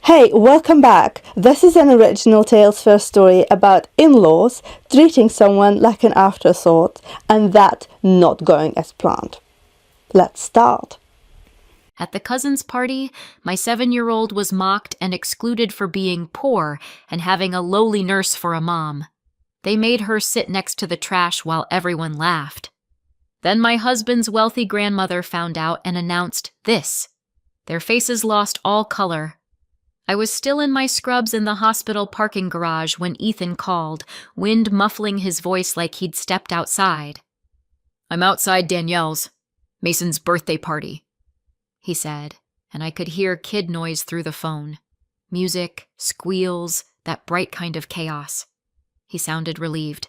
Hey, welcome back. This is an original Tales First story about in-laws treating someone like an afterthought and that not going as planned. Let's start. At the cousin's party, my 7-year-old was mocked and excluded for being poor and having a lowly nurse for a mom. They made her sit next to the trash while everyone laughed. Then my husband's wealthy grandmother found out and announced this. Their faces lost all color. I was still in my scrubs in the hospital parking garage when Ethan called, wind muffling his voice like he'd stepped outside. "I'm outside Danielle's, Mason's birthday party," he said, and I could hear kid noise through the phone. Music, squeals, that bright kind of chaos. He sounded relieved.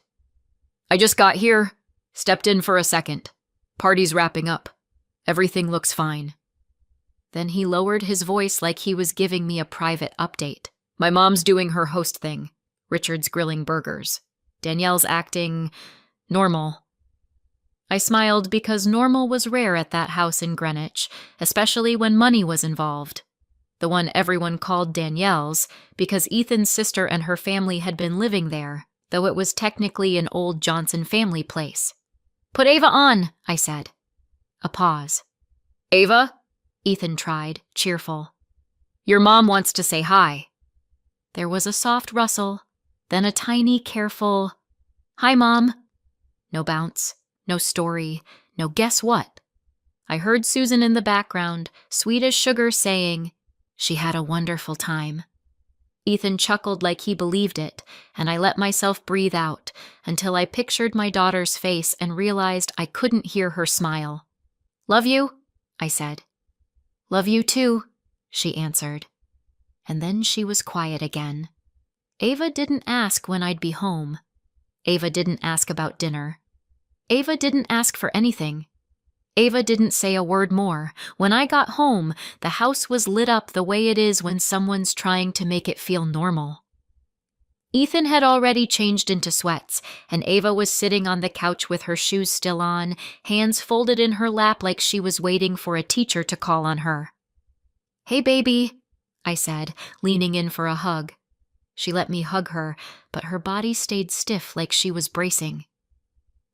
"I just got here, stepped in for a second. Party's wrapping up. Everything looks fine." Then he lowered his voice like he was giving me a private update. "My mom's doing her host thing. Richard's grilling burgers. Danielle's acting normal." I smiled because normal was rare at that house in Greenwich, especially when money was involved. The one everyone called Danielle's because Ethan's sister and her family had been living there, though it was technically an old Johnson family place. "Put Ava on," I said. A pause. "Ava?" Ethan tried, cheerful. "Your mom wants to say hi." There was a soft rustle, then a tiny, careful, "Hi, Mom." No bounce, no story, no guess what. I heard Susan in the background, sweet as sugar, saying, "She had a wonderful time." Ethan chuckled like he believed it, and I let myself breathe out until I pictured my daughter's face and realized I couldn't hear her smile. "Love you," I said. "Love you too," she answered. And then she was quiet again. Ava didn't ask when I'd be home. Ava didn't ask about dinner. Ava didn't ask for anything. Ava didn't say a word more. When I got home, the house was lit up the way it is when someone's trying to make it feel normal. Ethan had already changed into sweats, and Ava was sitting on the couch with her shoes still on, hands folded in her lap like she was waiting for a teacher to call on her. "Hey, baby," I said, leaning in for a hug. She let me hug her, but her body stayed stiff like she was bracing.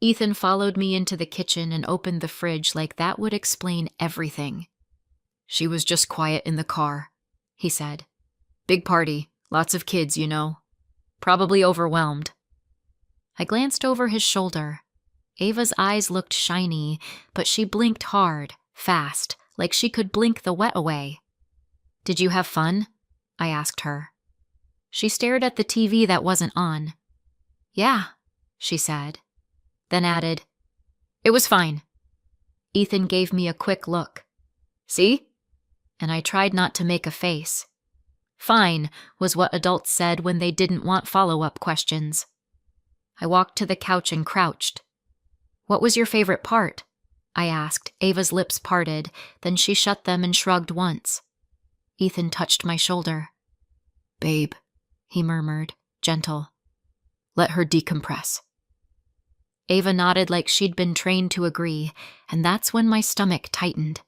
Ethan followed me into the kitchen and opened the fridge like that would explain everything. "She was just quiet in the car," he said. "Big party, lots of kids, you know. Probably overwhelmed." I glanced over his shoulder. Ava's eyes looked shiny, but she blinked hard, fast, like she could blink the wet away. "Did you have fun?" I asked her. She stared at the TV that wasn't on. "Yeah," she said, then added, "It was fine." Ethan gave me a quick look. "See?" And I tried not to make a face. Fine was what adults said when they didn't want follow-up questions. I walked to the couch and crouched. "What was your favorite part?" I asked. Ava's lips parted, then she shut them and shrugged once. Ethan touched my shoulder. "Babe," he murmured, gentle. "Let her decompress." Ava nodded like she'd been trained to agree, and that's when my stomach tightened.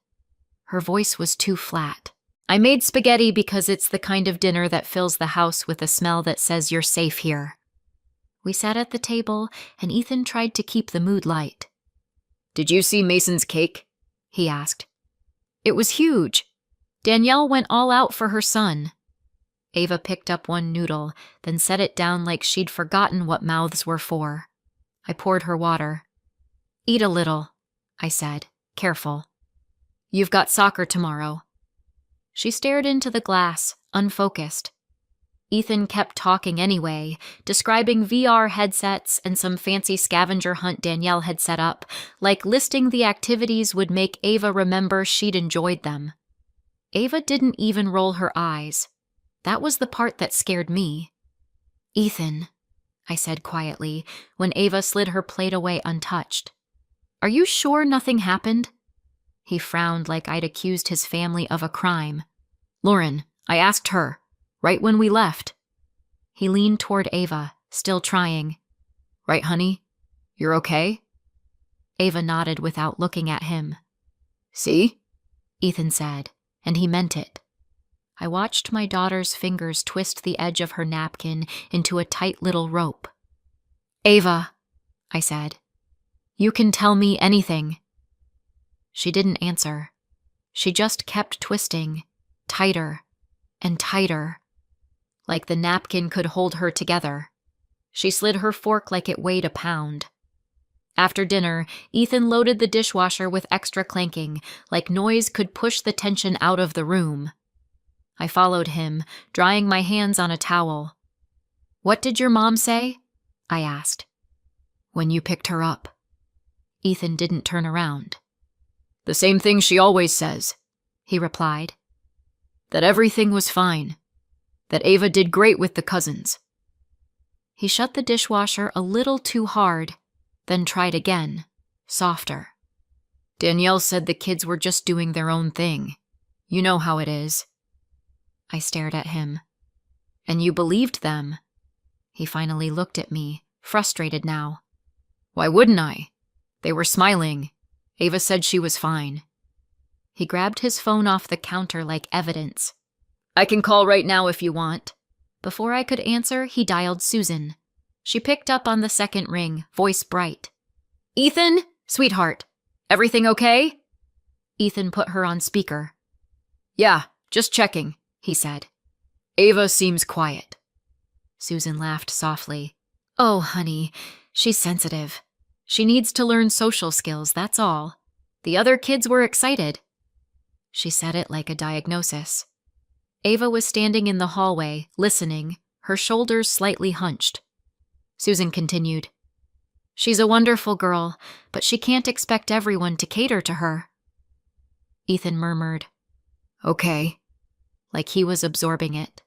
Her voice was too flat. "I made spaghetti because it's the kind of dinner that fills the house with a smell that says you're safe here." We sat at the table, and Ethan tried to keep the mood light. "Did you see Mason's cake?" he asked. "It was huge. Danielle went all out for her son." Ava picked up one noodle, then set it down like she'd forgotten what mouths were for. I poured her water. "Eat a little," I said, careful. "You've got soccer tomorrow." She stared into the glass, unfocused. Ethan kept talking anyway, describing VR headsets and some fancy scavenger hunt Danielle had set up, like listing the activities would make Ava remember she'd enjoyed them. Ava didn't even roll her eyes. That was the part that scared me. "Ethan," I said quietly, when Ava slid her plate away untouched. "Are you sure nothing happened?" He frowned like I'd accused his family of a crime. "Lauren, I asked her, right when we left." He leaned toward Ava, still trying. "Right, honey? You're okay?" Ava nodded without looking at him. "See?" Ethan said, and he meant it. I watched my daughter's fingers twist the edge of her napkin into a tight little rope. "Ava," I said, "you can tell me anything." She didn't answer. She just kept twisting, tighter and tighter, like the napkin could hold her together. She slid her fork like it weighed a pound. After dinner, Ethan loaded the dishwasher with extra clanking, like noise could push the tension out of the room. I followed him, drying my hands on a towel. "What did your mom say?" I asked. "When you picked her up." Ethan didn't turn around. "The same thing she always says," he replied. "That everything was fine. That Ava did great with the cousins." He shut the dishwasher a little too hard, then tried again, softer. "Danielle said the kids were just doing their own thing. You know how it is." I stared at him. "And you believed them?" He finally looked at me, frustrated now. "Why wouldn't I? They were smiling. Ava said she was fine." He grabbed his phone off the counter like evidence. "I can call right now if you want." Before I could answer, he dialed Susan. She picked up on the second ring, voice bright. "Ethan? Sweetheart, everything okay?" Ethan put her on speaker. "Yeah, just checking," he said. "Ava seems quiet." Susan laughed softly. "Oh, honey, she's sensitive. She needs to learn social skills, that's all. The other kids were excited." She said it like a diagnosis. Ava was standing in the hallway, listening, her shoulders slightly hunched. Susan continued. "She's a wonderful girl, but she can't expect everyone to cater to her." Ethan murmured, "Okay," like he was absorbing it.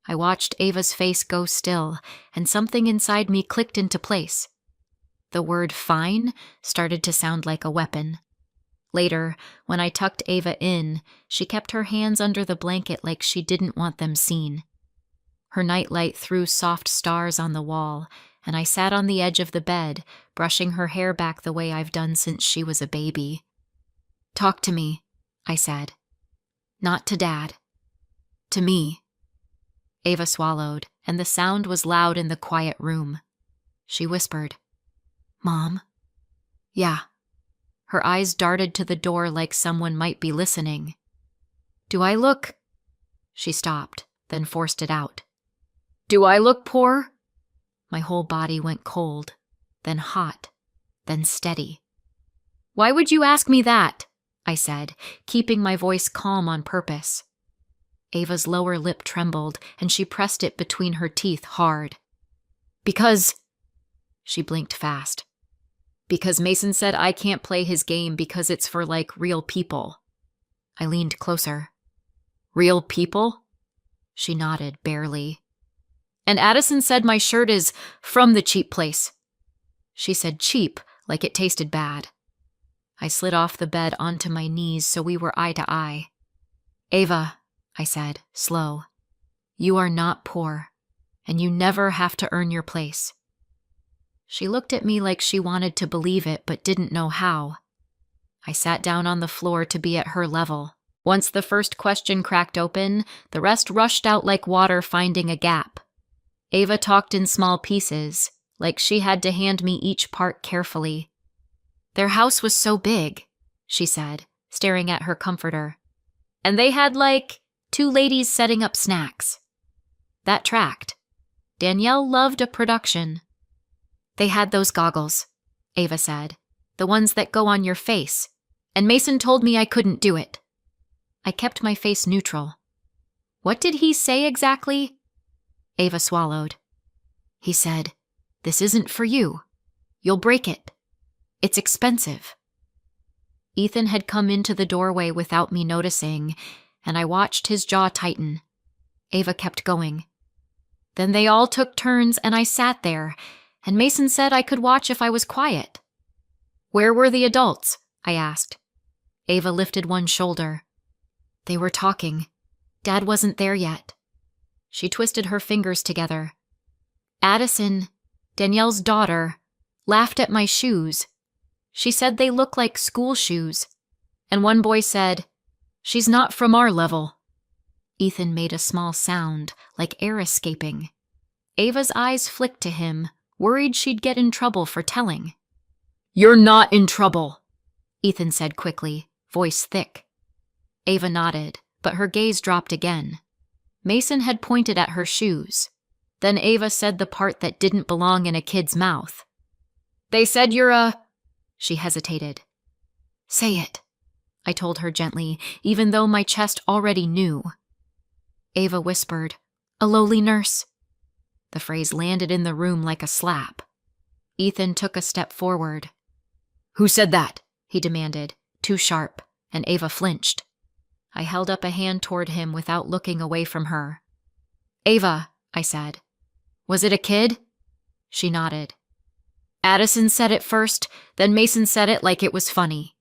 I watched Ava's face go still, and something inside me clicked into place. The word fine started to sound like a weapon. Later, when I tucked Ava in, she kept her hands under the blanket like she didn't want them seen. Her nightlight threw soft stars on the wall, and I sat on the edge of the bed, brushing her hair back the way I've done since she was a baby. "Talk to me," I said. "Not to Dad. To me." Ava swallowed, and the sound was loud in the quiet room. She whispered, "Mom?" "Yeah." Her eyes darted to the door like someone might be listening. "Do I look—" She stopped, then forced it out. "Do I look poor?" My whole body went cold, then hot, then steady. "Why would you ask me that?" I said, keeping my voice calm on purpose. Ava's lower lip trembled, and she pressed it between her teeth hard. "Because—" She blinked fast. "Because Mason said I can't play his game because it's for, like, real people." I leaned closer. "Real people?" She nodded, barely. "And Addison said my shirt is from the cheap place." She said cheap, like it tasted bad. I slid off the bed onto my knees so we were eye to eye. "Ava," I said, slow, "you are not poor, and you never have to earn your place." She looked at me like she wanted to believe it but didn't know how. I sat down on the floor to be at her level. Once the first question cracked open, the rest rushed out like water finding a gap. Ava talked in small pieces, like she had to hand me each part carefully. "Their house was so big," she said, staring at her comforter. "And they had, like, 2 ladies setting up snacks." That tracked. Danielle loved a production. "They had those goggles," Ava said, "the ones that go on your face, and Mason told me I couldn't do it." I kept my face neutral. "What did he say exactly?" Ava swallowed. "He said, 'This isn't for you. You'll break it. It's expensive.'" Ethan had come into the doorway without me noticing, and I watched his jaw tighten. Ava kept going. "Then they all took turns and I sat there, and Mason said I could watch if I was quiet." "Where were the adults?" I asked. Ava lifted one shoulder. "They were talking. Dad wasn't there yet." She twisted her fingers together. "Addison, Danielle's daughter, laughed at my shoes. She said they look like school shoes. And one boy said, 'She's not from our level.'" Ethan made a small sound, like air escaping. Ava's eyes flicked to him, worried she'd get in trouble for telling. "You're not in trouble," Ethan said quickly, voice thick. Ava nodded, but her gaze dropped again. Mason had pointed at her shoes. Then Ava said the part that didn't belong in a kid's mouth. "They said you're a—" She hesitated. "Say it," I told her gently, even though my chest already knew. Ava whispered, "A lowly nurse." The phrase landed in the room like a slap. Ethan took a step forward. "Who said that?" he demanded, too sharp, and Ava flinched. I held up a hand toward him without looking away from her. "Ava," I said. "Was it a kid?" She nodded. "Addison said it first, then Mason said it like it was funny."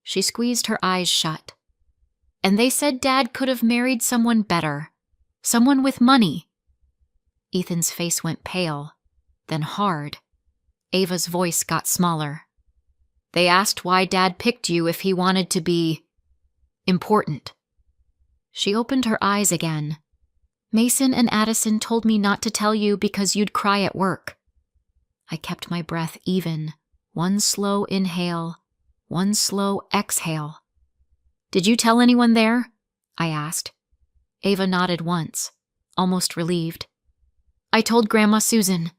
She squeezed her eyes shut. "And they said Dad could have married someone better. Someone with money." Ethan's face went pale, then hard. Ava's voice got smaller. "They asked why Dad picked you if he wanted to be important." She opened her eyes again. "Mason and Addison told me not to tell you because you'd cry at work." I kept my breath even, one slow inhale, one slow exhale. "Did you tell anyone there?" I asked. Ava nodded once, almost relieved. "I told Grandma Susan."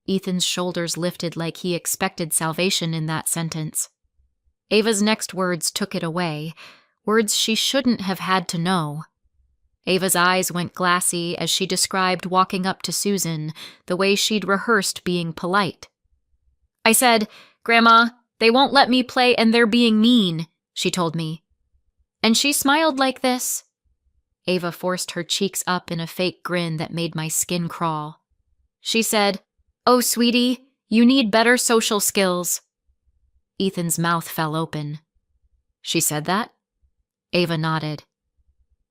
Ethan's shoulders lifted like he expected salvation in that sentence. Ava's next words took it away, words she shouldn't have had to know. Ava's eyes went glassy as she described walking up to Susan, the way she'd rehearsed being polite. "I said, 'Grandma, they won't let me play and they're being mean,' she told me. And she smiled like this." Ava forced her cheeks up in a fake grin that made my skin crawl. She said, "Oh, sweetie, you need better social skills." Ethan's mouth fell open. "She said that?" Ava nodded.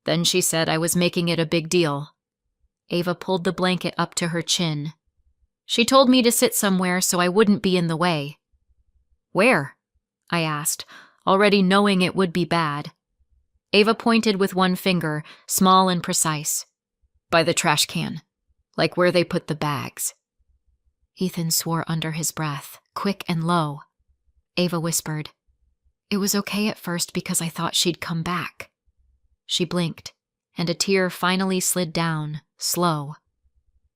"Then she said I was making it a big deal." Ava pulled the blanket up to her chin. "She told me to sit somewhere so I wouldn't be in the way." "Where?" I asked, already knowing it would be bad. Ava pointed with one finger, small and precise. "By the trash can, like where they put the bags." Ethan swore under his breath, quick and low. Ava whispered, "It was okay at first because I thought she'd come back." She blinked, and a tear finally slid down, slow.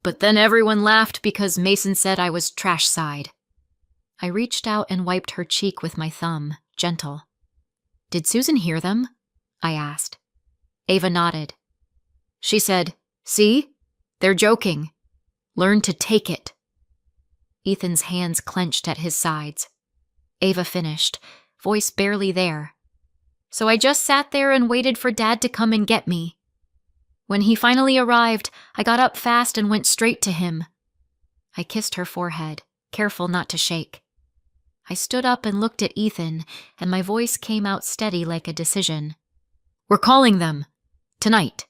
"But then everyone laughed because Mason said I was trash side." I reached out and wiped her cheek with my thumb, gentle. "Did Susan hear them?" I asked. Ava nodded. She said, "See? They're joking. Learn to take it." Ethan's hands clenched at his sides. Ava finished, voice barely there. "So I just sat there and waited for Dad to come and get me. When he finally arrived, I got up fast and went straight to him." I kissed her forehead, careful not to shake. I stood up and looked at Ethan, and my voice came out steady like a decision. "We're calling them. Tonight."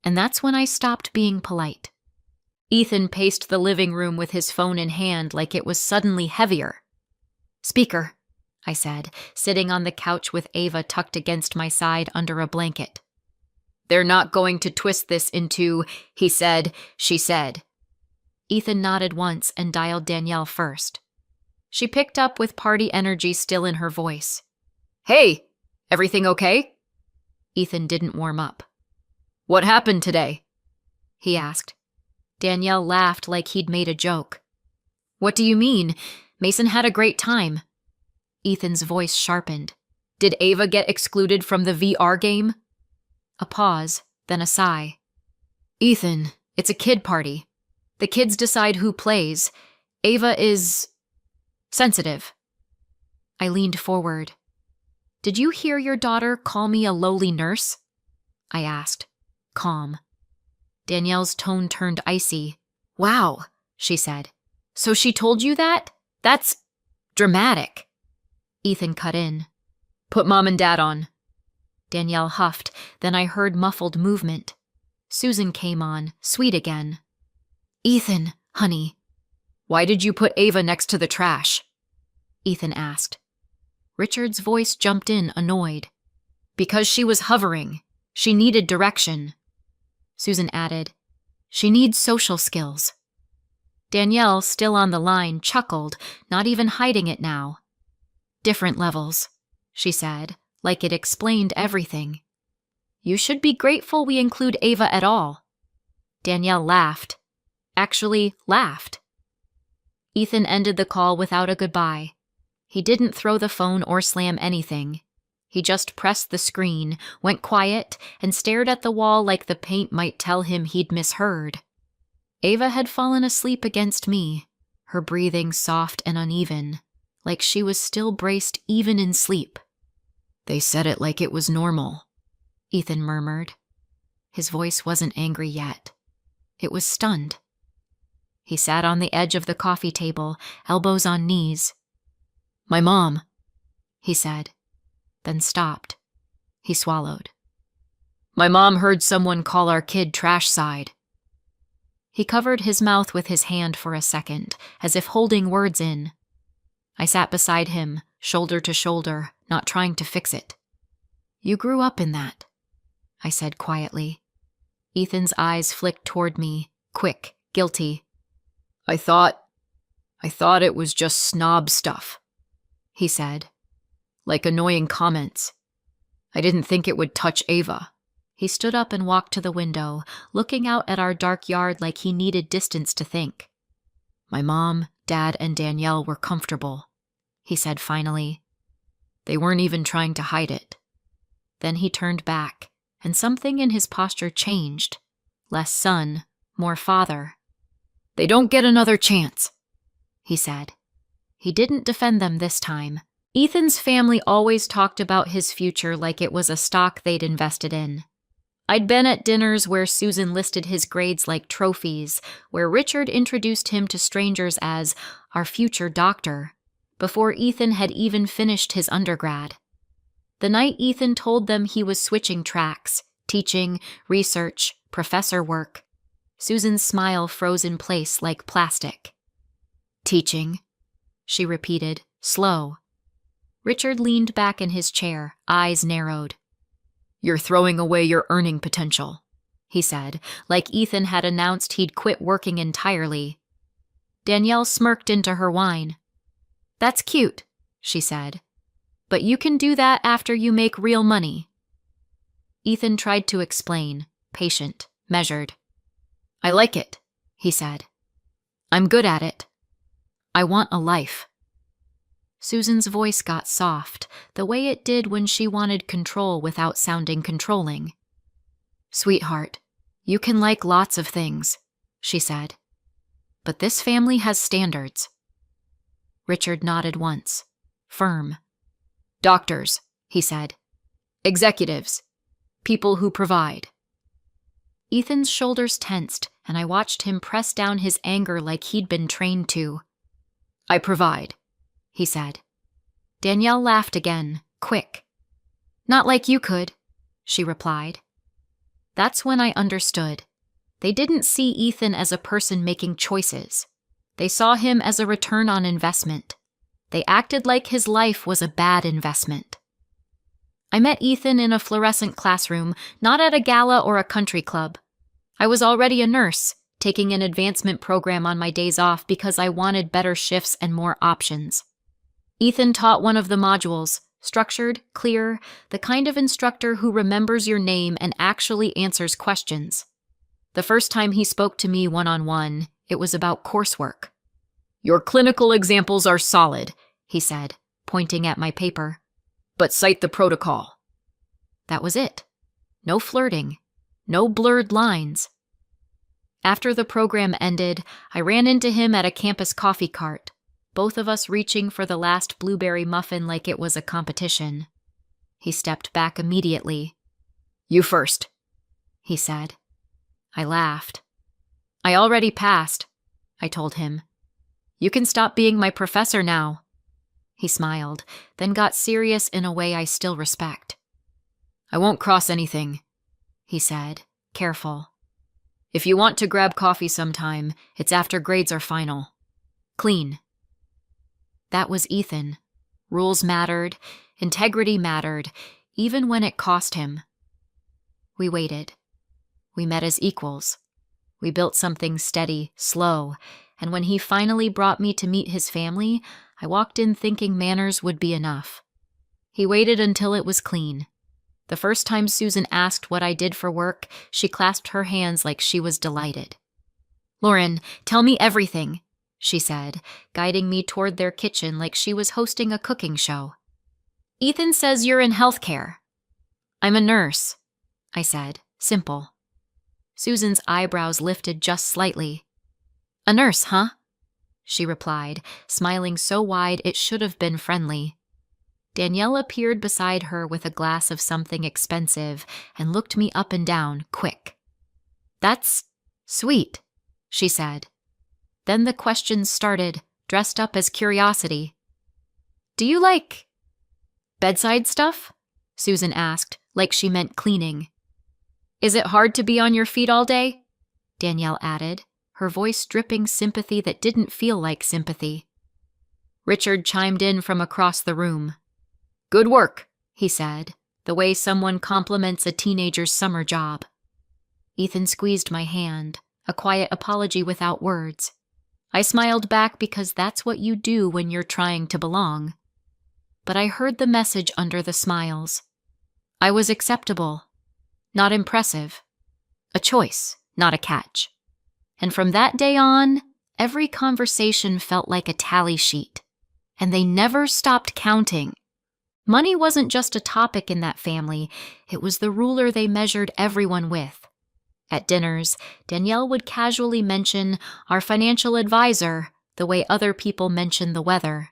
And that's when I stopped being polite. Ethan paced the living room with his phone in hand like it was suddenly heavier. "Speaker," I said, sitting on the couch with Ava tucked against my side under a blanket. "They're not going to twist this into, he said, she said." Ethan nodded once and dialed Danielle first. She picked up with party energy still in her voice. "Hey, everything okay?" Ethan didn't warm up. "What happened today?" he asked. Danielle laughed like he'd made a joke. "What do you mean? Mason had a great time." Ethan's voice sharpened. "Did Ava get excluded from the VR game?" A pause, then a sigh. "Ethan, it's a kid party. The kids decide who plays. Ava is sensitive." I leaned forward. "Did you hear your daughter call me a lowly nurse?" I asked, calm. Danielle's tone turned icy. "Wow," she said. "So she told you that? That's dramatic." Ethan cut in. "Put Mom and Dad on." Danielle huffed, then I heard muffled movement. Susan came on, sweet again. "Ethan, honey." "Why did you put Ava next to the trash?" Ethan asked. Richard's voice jumped in, annoyed. "Because she was hovering. She needed direction. Susan added, she needs social skills. Danielle, still on the line, chuckled, not even hiding it now. Different levels, she said, like it explained everything. You should be grateful we include Ava at all. Danielle laughed. Actually, laughed. Ethan ended the call without a goodbye. He didn't throw the phone or slam anything. He just pressed the screen, went quiet, and stared at the wall like the paint might tell him he'd misheard. Ava had fallen asleep against me, her breathing soft and uneven, like she was still braced even in sleep. They said it like it was normal, Ethan murmured. His voice wasn't angry yet. It was stunned. He sat on the edge of the coffee table, elbows on knees. My mom, he said, then stopped. He swallowed. My mom heard someone call our kid trash side. He covered his mouth with his hand for a second, as if holding words in. I sat beside him, shoulder to shoulder, not trying to fix it. You grew up in that, I said quietly. Ethan's eyes flicked toward me, quick, guilty. I thought it was just snob stuff, he said. Like annoying comments. I didn't think it would touch Ava. He stood up and walked to the window, looking out at our dark yard like he needed distance to think. My mom, Dad, and Danielle were comfortable, he said finally. They weren't even trying to hide it. Then he turned back, and something in his posture changed. Less son, more father. They don't get another chance, he said. He didn't defend them this time. Ethan's family always talked about his future like it was a stock they'd invested in. I'd been at dinners where Susan listed his grades like trophies, where Richard introduced him to strangers as our future doctor, before Ethan had even finished his undergrad. The night Ethan told them he was switching tracks, teaching, research, professor work, Susan's smile froze in place like plastic. Teaching, she repeated, slow. Richard leaned back in his chair, eyes narrowed. You're throwing away your earning potential, he said, like Ethan had announced he'd quit working entirely. Danielle smirked into her wine. That's cute, she said. But you can do that after you make real money. Ethan tried to explain, patient, measured. I like it, he said. I'm good at it. I want a life. Susan's voice got soft, the way it did when she wanted control without sounding controlling. Sweetheart, you can like lots of things, she said. But this family has standards. Richard nodded once, firm. Doctors, he said. Executives. People who provide. Ethan's shoulders tensed, and I watched him press down his anger like he'd been trained to. I provide, he said. Danielle laughed again, quick. Not like you could, she replied. That's when I understood. They didn't see Ethan as a person making choices. They saw him as a return on investment. They acted like his life was a bad investment. I met Ethan in a fluorescent classroom, not at a gala or a country club. I was already a nurse, taking an advancement program on my days off because I wanted better shifts and more options. Ethan taught one of the modules, structured, clear, the kind of instructor who remembers your name and actually answers questions. The first time he spoke to me one-on-one, it was about coursework. Your clinical examples are solid, he said, pointing at my paper. But cite the protocol. That was it. No flirting. No blurred lines. After the program ended, I ran into him at a campus coffee cart, both of us reaching for the last blueberry muffin like it was a competition. He stepped back immediately. You first, he said. I laughed. I already passed, I told him. You can stop being my professor now. He smiled, then got serious in a way I still respect. I won't cross anything, he said, careful. If you want to grab coffee sometime, it's after grades are final. Clean. That was Ethan. Rules mattered, integrity mattered, even when it cost him. We waited. We met as equals. We built something steady, slow, and when he finally brought me to meet his family, I walked in thinking manners would be enough. He waited until it was clean. The first time Susan asked what I did for work, she clasped her hands like she was delighted. "Lauren, tell me everything," she said, guiding me toward their kitchen like she was hosting a cooking show. "Ethan says you're in healthcare." "I'm a nurse," I said, simple. Susan's eyebrows lifted just slightly. "A nurse, huh?" she replied, smiling so wide it should have been friendly. Danielle appeared beside her with a glass of something expensive and looked me up and down, quick. "That's sweet," she said. Then the questions started, dressed up as curiosity. "Do you like bedside stuff?" Susan asked, like she meant cleaning. "Is it hard to be on your feet all day?" Danielle added, her voice dripping sympathy that didn't feel like sympathy. Richard chimed in from across the room. "Good work," he said, the way someone compliments a teenager's summer job. Ethan squeezed my hand, a quiet apology without words. I smiled back because that's what you do when you're trying to belong. But I heard the message under the smiles. I was acceptable, not impressive. A choice, not a catch. And from that day on, every conversation felt like a tally sheet. And they never stopped counting. Money wasn't just a topic in that family, it was the ruler they measured everyone with. At dinners, Danielle would casually mention our financial advisor the way other people mention the weather.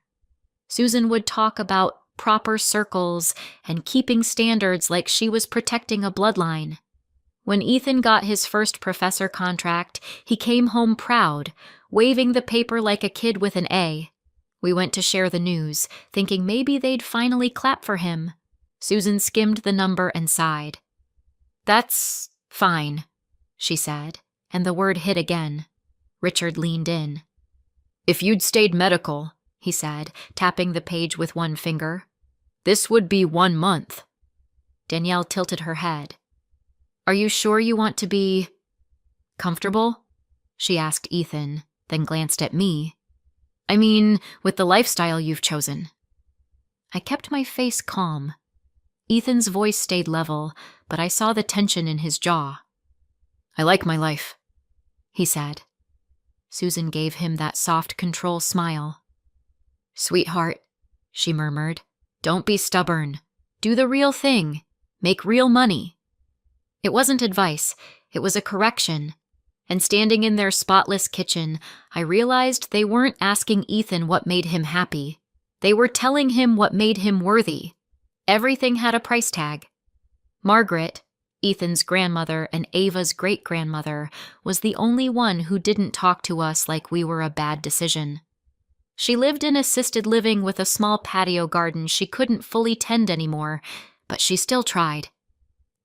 Susan would talk about proper circles and keeping standards like she was protecting a bloodline. When Ethan got his first professor contract, he came home proud, waving the paper like a kid with an A. We went to share the news, thinking maybe they'd finally clap for him. Susan skimmed the number and sighed. "That's fine," she said, and the word hit again. Richard leaned in. "If you'd stayed medical," he said, tapping the page with one finger, "this would be 1 month." Danielle tilted her head. "Are you sure you want to be comfortable?" she asked Ethan, then glanced at me. "I mean, with the lifestyle you've chosen." I kept my face calm. Ethan's voice stayed level, but I saw the tension in his jaw. "I like my life," he said. Susan gave him that soft control smile. "Sweetheart," she murmured, "don't be stubborn. Do the real thing. Make real money." It wasn't advice, it was a correction. And standing in their spotless kitchen, I realized they weren't asking Ethan what made him happy. They were telling him what made him worthy. Everything had a price tag. Margaret, Ethan's grandmother and Ava's great-grandmother, was the only one who didn't talk to us like we were a bad decision. She lived in assisted living with a small patio garden she couldn't fully tend anymore, but she still tried.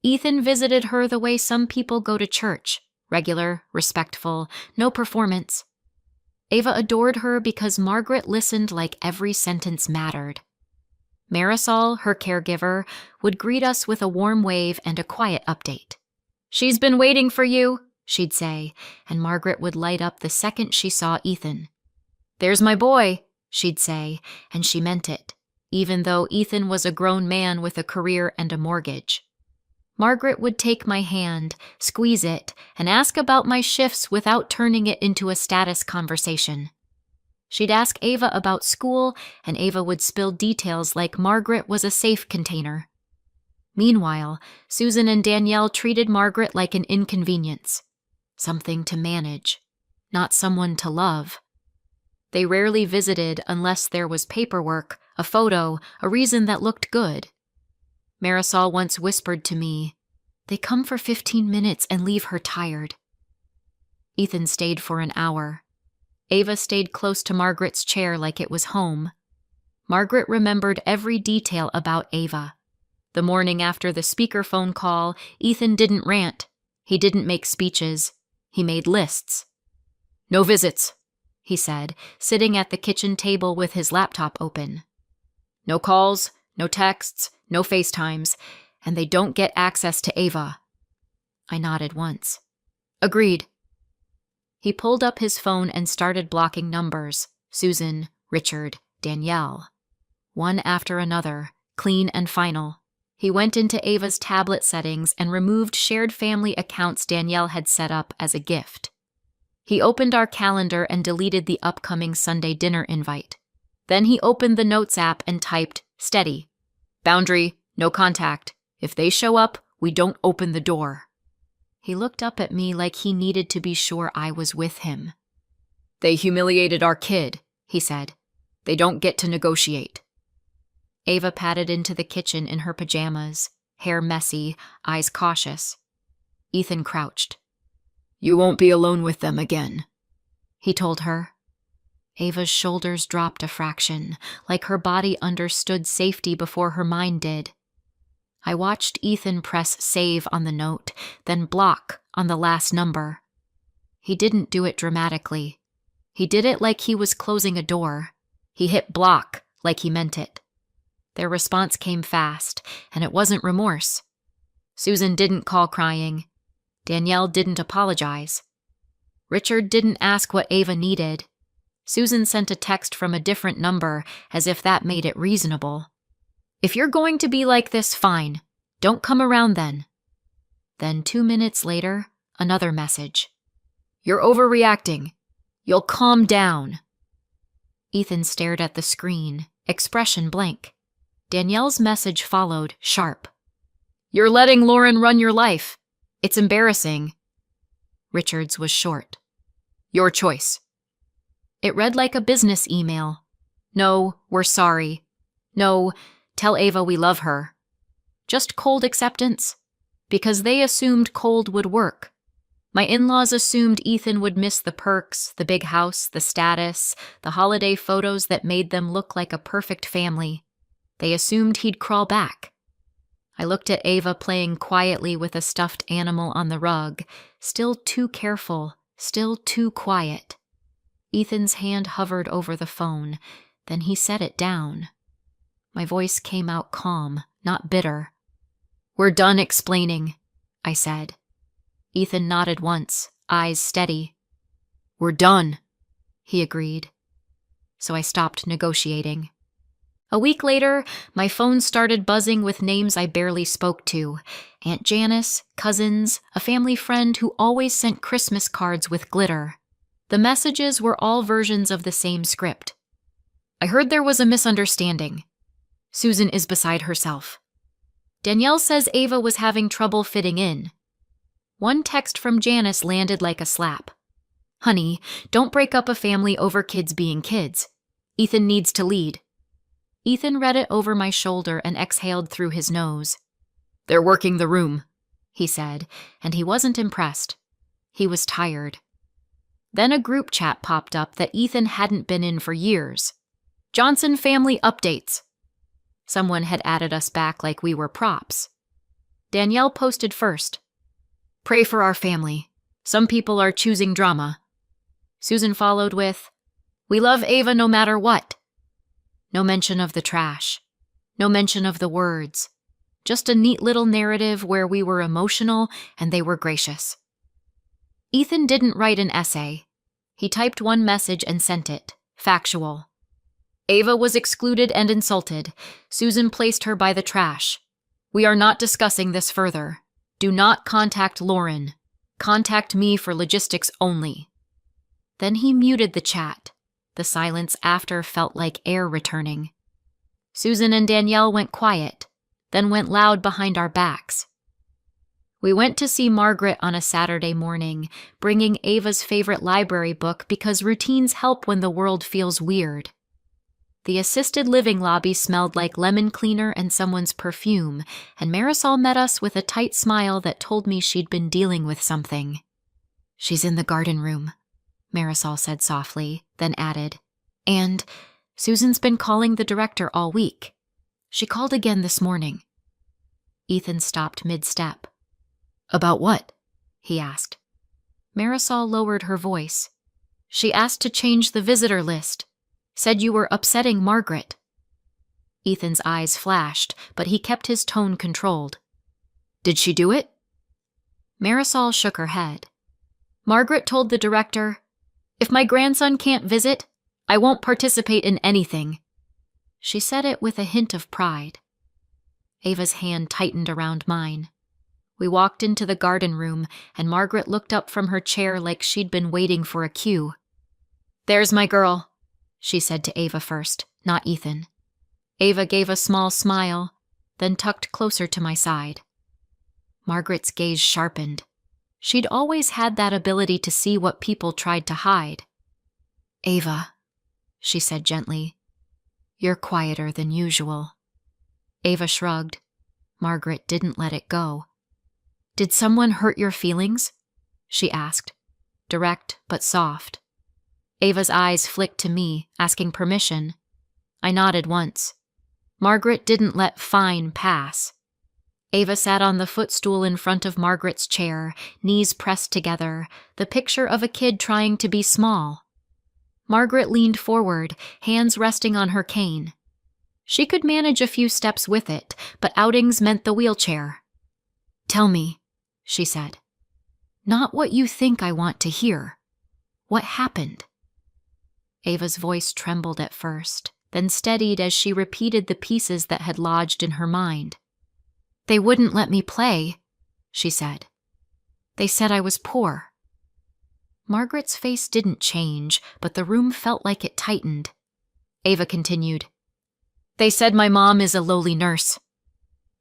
Ethan visited her the way some people go to church. Regular, respectful, no performance. Ava adored her because Margaret listened like every sentence mattered. Marisol, her caregiver, would greet us with a warm wave and a quiet update. "She's been waiting for you," she'd say, and Margaret would light up the second she saw Ethan. "There's my boy," she'd say, and she meant it, even though Ethan was a grown man with a career and a mortgage. Margaret would take my hand, squeeze it, and ask about my shifts without turning it into a status conversation. She'd ask Ava about school, and Ava would spill details like Margaret was a safe container. Meanwhile, Susan and Danielle treated Margaret like an inconvenience, something to manage, not someone to love. They rarely visited unless there was paperwork, a photo, a reason that looked good. Marisol once whispered to me, "They come for 15 minutes and leave her tired." Ethan stayed for an hour. Ava stayed close to Margaret's chair like it was home. Margaret remembered every detail about Ava. The morning after the speakerphone call, Ethan didn't rant. He didn't make speeches. He made lists. "No visits," he said, sitting at the kitchen table with his laptop open. "No calls, no texts, no FaceTimes, and they don't get access to Ava. I nodded once. Agreed. He pulled up his phone and started blocking numbers. Susan, Richard, Danielle. One after another, clean and final. He went into Ava's tablet settings and removed shared family accounts Danielle had set up as a gift. He opened our calendar and deleted the upcoming Sunday dinner invite. Then he opened the Notes app and typed, steady. Boundary, no contact. If they show up, we don't open the door. He looked up at me like he needed to be sure I was with him. They humiliated our kid, he said. They don't get to negotiate. Ava padded into the kitchen in her pajamas, hair messy, eyes cautious. Ethan crouched. You won't be alone with them again, he told her. Ava's shoulders dropped a fraction, like her body understood safety before her mind did. I watched Ethan press save on the note, then block on the last number. He didn't do it dramatically. He did it like he was closing a door. He hit block like he meant it. Their response came fast, and it wasn't remorse. Susan didn't call crying. Danielle didn't apologize. Richard didn't ask what Ava needed. Susan sent a text from a different number, as if that made it reasonable. If you're going to be like this, fine. Don't come around then. Then 2 minutes later, another message. You're overreacting. You'll calm down. Ethan stared at the screen, expression blank. Danielle's message followed, sharp. You're letting Lauren run your life. It's embarrassing. Richard's was short. Your choice. It read like a business email. No, we're sorry. No, tell Ava we love her. Just cold acceptance. Because they assumed cold would work. My in-laws assumed Ethan would miss the perks, the big house, the status, the holiday photos that made them look like a perfect family. They assumed he'd crawl back. I looked at Ava playing quietly with a stuffed animal on the rug, still too careful, still too quiet. Ethan's hand hovered over the phone, then he set it down. My voice came out calm, not bitter. We're done explaining, I said. Ethan nodded once, eyes steady. We're done, he agreed. So I stopped negotiating. A week later, my phone started buzzing with names I barely spoke to. Aunt Janice, cousins, a family friend who always sent Christmas cards with glitter. The messages were all versions of the same script. I heard there was a misunderstanding. Susan is beside herself. Danielle says Ava was having trouble fitting in. One text from Janice landed like a slap. Honey, don't break up a family over kids being kids. Ethan needs to lead. Ethan read it over my shoulder and exhaled through his nose. They're working the room, he said, and he wasn't impressed. He was tired. Then a group chat popped up that Ethan hadn't been in for years. Johnson family updates. Someone had added us back like we were props. Danielle posted first. Pray for our family. Some people are choosing drama. Susan followed with, we love Ava no matter what. No mention of the trash. No mention of the words. Just a neat little narrative where we were emotional and they were gracious. Ethan didn't write an essay. He typed one message and sent it, factual. Ava was excluded and insulted. Susan placed her by the trash. We are not discussing this further. Do not contact Lauren. Contact me for logistics only. Then he muted the chat. The silence after felt like air returning. Susan and Danielle went quiet, then went loud behind our backs. We went to see Margaret on a Saturday morning, bringing Ava's favorite library book because routines help when the world feels weird. The assisted living lobby smelled like lemon cleaner and someone's perfume, and Marisol met us with a tight smile that told me she'd been dealing with something. She's in the garden room, Marisol said softly, then added, and Susan's been calling the director all week. She called again this morning. Ethan stopped mid-step. About what? He asked. Marisol lowered her voice. She asked to change the visitor list. Said you were upsetting Margaret. Ethan's eyes flashed, but he kept his tone controlled. Did she do it? Marisol shook her head. Margaret told the director, "If my grandson can't visit, I won't participate in anything." She said it with a hint of pride. Ava's hand tightened around mine. We walked into the garden room, and Margaret looked up from her chair like she'd been waiting for a cue. "There's my girl," she said to Ava first, not Ethan. Ava gave a small smile, then tucked closer to my side. Margaret's gaze sharpened. She'd always had that ability to see what people tried to hide. "Ava," she said gently, "you're quieter than usual." Ava shrugged. Margaret didn't let it go. "Did someone hurt your feelings?" she asked, direct but soft. Ava's eyes flicked to me, asking permission. I nodded once. Margaret didn't let fine pass. Ava sat on the footstool in front of Margaret's chair, knees pressed together, the picture of a kid trying to be small. Margaret leaned forward, hands resting on her cane. She could manage a few steps with it, but outings meant the wheelchair. "Tell me," she said. "Not what you think I want to hear. What happened?" Ava's voice trembled at first, then steadied as she repeated the pieces that had lodged in her mind. "They wouldn't let me play," she said. "They said I was poor." Margaret's face didn't change, but the room felt like it tightened. Ava continued, "They said my mom is a lowly nurse."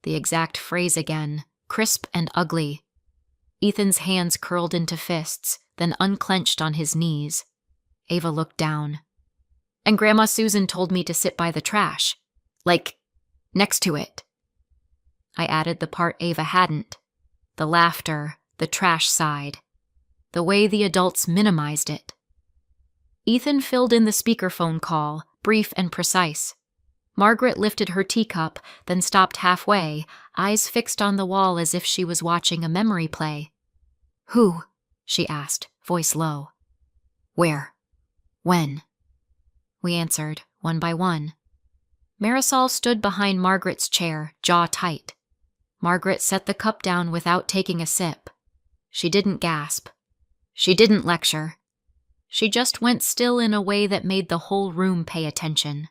The exact phrase again, crisp and ugly. Ethan's hands curled into fists, then unclenched on his knees. Ava looked down. "And Grandma Susan told me to sit by the trash. Like, next to it." I added the part Ava hadn't. The laughter, the trash side. The way the adults minimized it. Ethan filled in the speakerphone call, brief and precise. Margaret lifted her teacup, then stopped halfway, eyes fixed on the wall as if she was watching a memory play. "Who?" she asked, voice low. "Where? When?" We answered, one by one. Marisol stood behind Margaret's chair, jaw tight. Margaret set the cup down without taking a sip. She didn't gasp. She didn't lecture. She just went still in a way that made the whole room pay attention.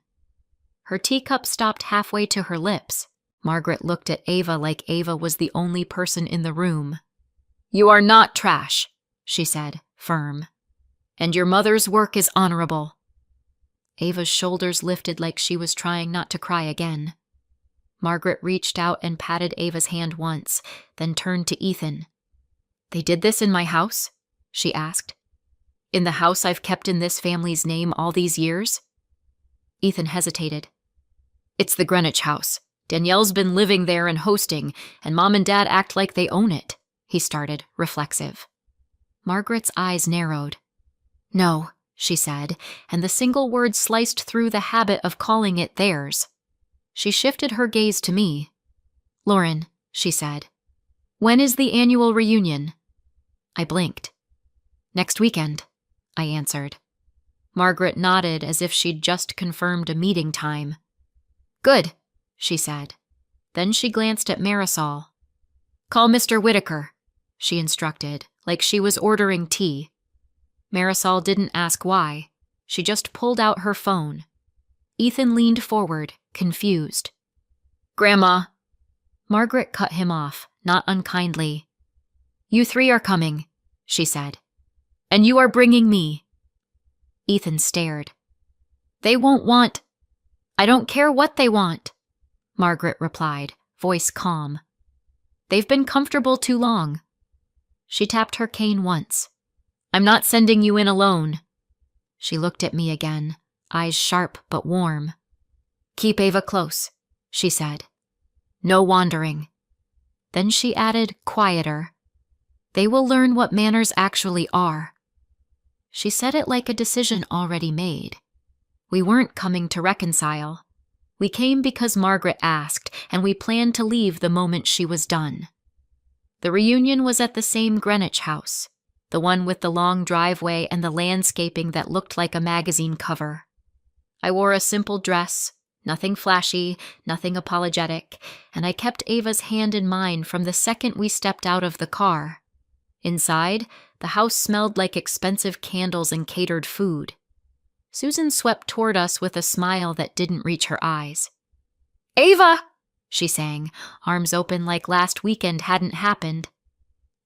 Her teacup stopped halfway to her lips. Margaret looked at Ava like Ava was the only person in the room. "You are not trash," she said, firm. "And your mother's work is honorable." Ava's shoulders lifted like she was trying not to cry again. Margaret reached out and patted Ava's hand once, then turned to Ethan. "They did this in my house?" she asked. "In the house I've kept in this family's name all these years?" Ethan hesitated. "It's the Greenwich house. Danielle's been living there and hosting, and Mom and Dad act like they own it," he started, reflexive. Margaret's eyes narrowed. "No," she said, and the single word sliced through the habit of calling it theirs. She shifted her gaze to me. "Lauren," she said, "when is the annual reunion?" I blinked. "Next weekend," I answered. Margaret nodded as if she'd just confirmed a meeting time. "Good," she said. Then she glanced at Marisol. "Call Mr. Whitaker," she instructed, like she was ordering tea. Marisol didn't ask why. She just pulled out her phone. Ethan leaned forward, confused. "Grandma." Margaret cut him off, not unkindly. "You three are coming," she said. "And you are bringing me." Ethan stared. "They won't want—" "I don't care what they want," Margaret replied, voice calm. "They've been comfortable too long." She tapped her cane once. "I'm not sending you in alone." She looked at me again, eyes sharp but warm. "Keep Ava close," she said. "No wandering." Then she added, quieter, "They will learn what manners actually are." She said it like a decision already made. We weren't coming to reconcile. We came because Margaret asked, and we planned to leave the moment she was done. The reunion was at the same Greenwich house, the one with the long driveway and the landscaping that looked like a magazine cover. I wore a simple dress, nothing flashy, nothing apologetic, and I kept Ava's hand in mine from the second we stepped out of the car. Inside, the house smelled like expensive candles and catered food. Susan swept toward us with a smile that didn't reach her eyes. "Ava!" she sang, arms open like last weekend hadn't happened.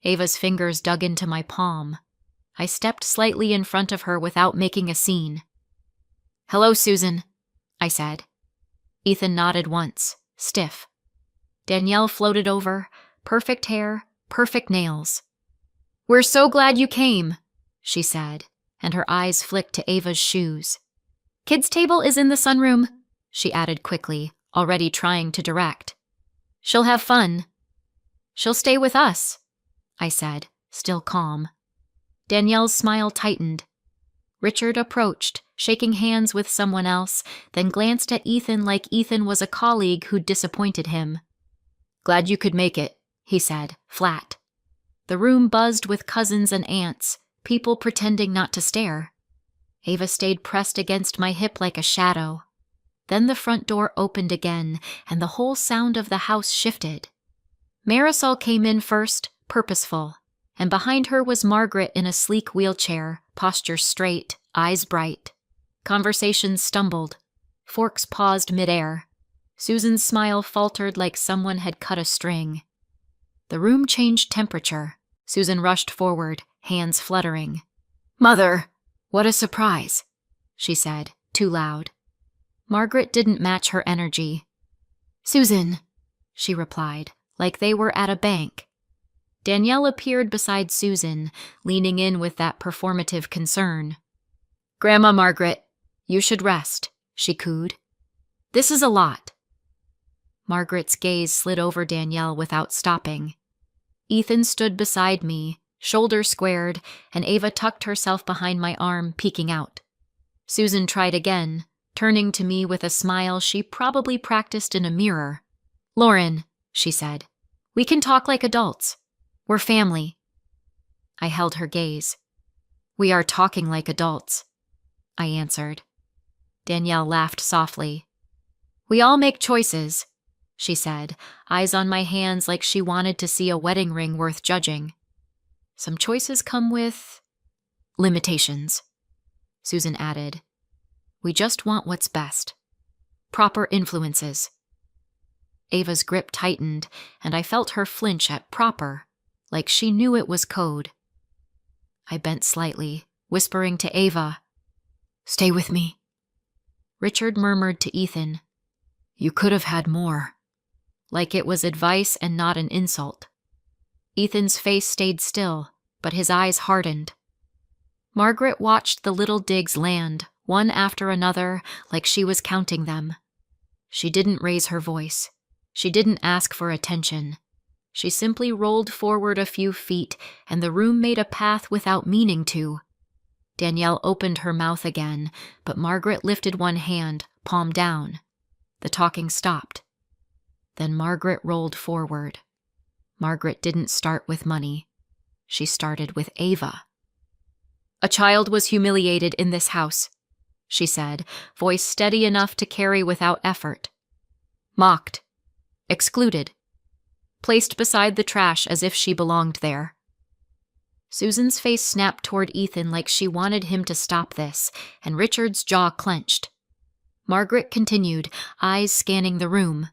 Ava's fingers dug into my palm. I stepped slightly in front of her without making a scene. "Hello, Susan," I said. Ethan nodded once, stiff. Danielle floated over, perfect hair, perfect nails. "We're so glad you came," she said, and her eyes flicked to Ava's shoes. "Kids' table is in the sunroom," she added quickly, already trying to direct. "She'll have fun." "She'll stay with us," I said, still calm. Danielle's smile tightened. Richard approached, shaking hands with someone else, then glanced at Ethan like Ethan was a colleague who'd disappointed him. "Glad you could make it," he said, flat. The room buzzed with cousins and aunts, people pretending not to stare. Ava stayed pressed against my hip like a shadow. Then the front door opened again, and the whole sound of the house shifted. Marisol came in first, purposeful, and behind her was Margaret in a sleek wheelchair, posture straight, eyes bright. Conversation stumbled. Forks paused midair. Susan's smile faltered like someone had cut a string. The room changed temperature. Susan rushed forward, hands fluttering. "Mother, what a surprise," she said, too loud. Margaret didn't match her energy. "Susan," she replied, like they were at a bank. Danielle appeared beside Susan, leaning in with that performative concern. "Grandma Margaret, you should rest," she cooed. "This is a lot." Margaret's gaze slid over Danielle without stopping. Ethan stood beside me, shoulders squared, and Ava tucked herself behind my arm, peeking out. Susan tried again, turning to me with a smile she probably practiced in a mirror. "Lauren," she said, "we can talk like adults. We're family." I held her gaze. "We are talking like adults," I answered. Danielle laughed softly. "We all make choices," she said, eyes on my hands like she wanted to see a wedding ring worth judging. "Some choices come with limitations," Susan added. "We just want what's best. Proper influences." Ava's grip tightened, and I felt her flinch at proper, like she knew it was code. I bent slightly, whispering to Ava, "Stay with me." Richard murmured to Ethan, "You could have had more," like it was advice and not an insult. Ethan's face stayed still, but his eyes hardened. Margaret watched the little digs land, one after another, like she was counting them. She didn't raise her voice. She didn't ask for attention. She simply rolled forward a few feet, and the room made a path without meaning to. Danielle opened her mouth again, but Margaret lifted one hand, palm down. The talking stopped. Then Margaret rolled forward. Margaret didn't start with money. She started with Ava. "A child was humiliated in this house," she said, voice steady enough to carry without effort. "Mocked. Excluded. Placed beside the trash as if she belonged there." Susan's face snapped toward Ethan like she wanted him to stop this, and Richard's jaw clenched. Margaret continued, eyes scanning the room.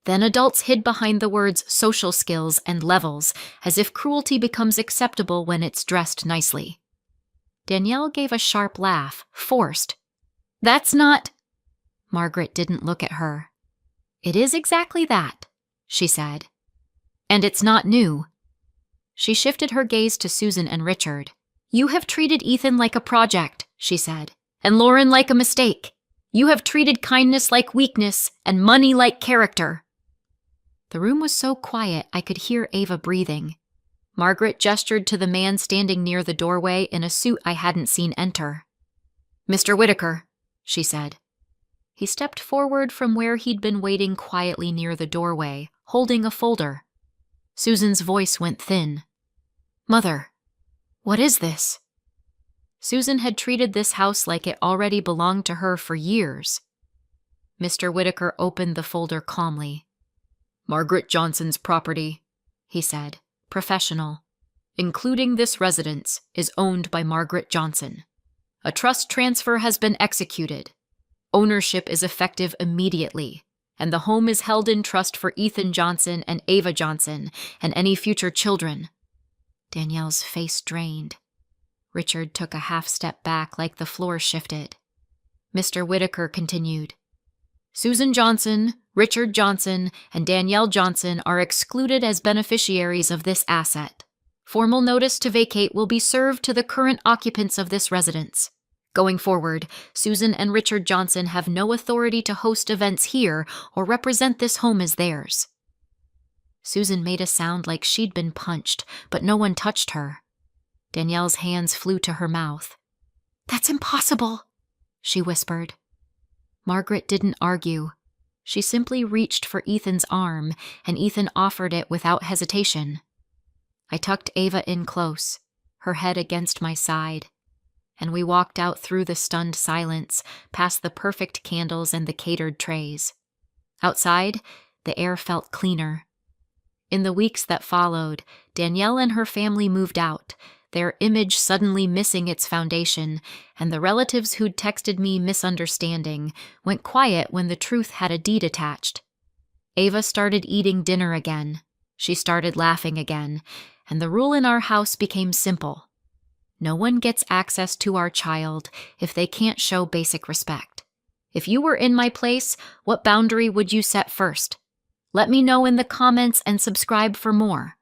Then adults hid behind the words social skills and levels, as if cruelty becomes acceptable when it's dressed nicely. Danielle gave a sharp laugh, forced. "That's not—" Margaret didn't look at her. "It is exactly that," she said. "And it's not new." She shifted her gaze to Susan and Richard. "You have treated Ethan like a project," she said, "and Lauren like a mistake. You have treated kindness like weakness and money like character." The room was so quiet I could hear Ava breathing. Margaret gestured to the man standing near the doorway in a suit I hadn't seen enter. "Mr. Whitaker," she said. He stepped forward from where he'd been waiting quietly near the doorway, holding a folder. Susan's voice went thin. "Mother, what is this?" Susan had treated this house like it already belonged to her for years. Mr. Whitaker opened the folder calmly. "Margaret Johnson's property," he said, professional. including this residence, is owned by Margaret Johnson. A trust transfer has been executed. Ownership is effective immediately, and the home is held in trust for Ethan Johnson and Ava Johnson and any future children." Danielle's face drained. Richard took a half step back like the floor shifted. Mr. Whitaker continued, "Susan Johnson, Richard Johnson, and Danielle Johnson are excluded as beneficiaries of this asset. Formal notice to vacate will be served to the current occupants of this residence. Going forward, Susan and Richard Johnson have no authority to host events here or represent this home as theirs." Susan made a sound like she'd been punched, but no one touched her. Danielle's hands flew to her mouth. "That's impossible," she whispered. Margaret didn't argue. She simply reached for Ethan's arm, and Ethan offered it without hesitation. I tucked Ava in close, her head against my side, and we walked out through the stunned silence, past the perfect candles and the catered trays. Outside, the air felt cleaner. In the weeks that followed, Danielle and her family moved out, their image suddenly missing its foundation, and the relatives who'd texted me misunderstanding went quiet when the truth had a deed attached. Ava started eating dinner again. She started laughing again, and the rule in our house became simple. No one gets access to our child if they can't show basic respect. If you were in my place, what boundary would you set first? Let me know in the comments and subscribe for more.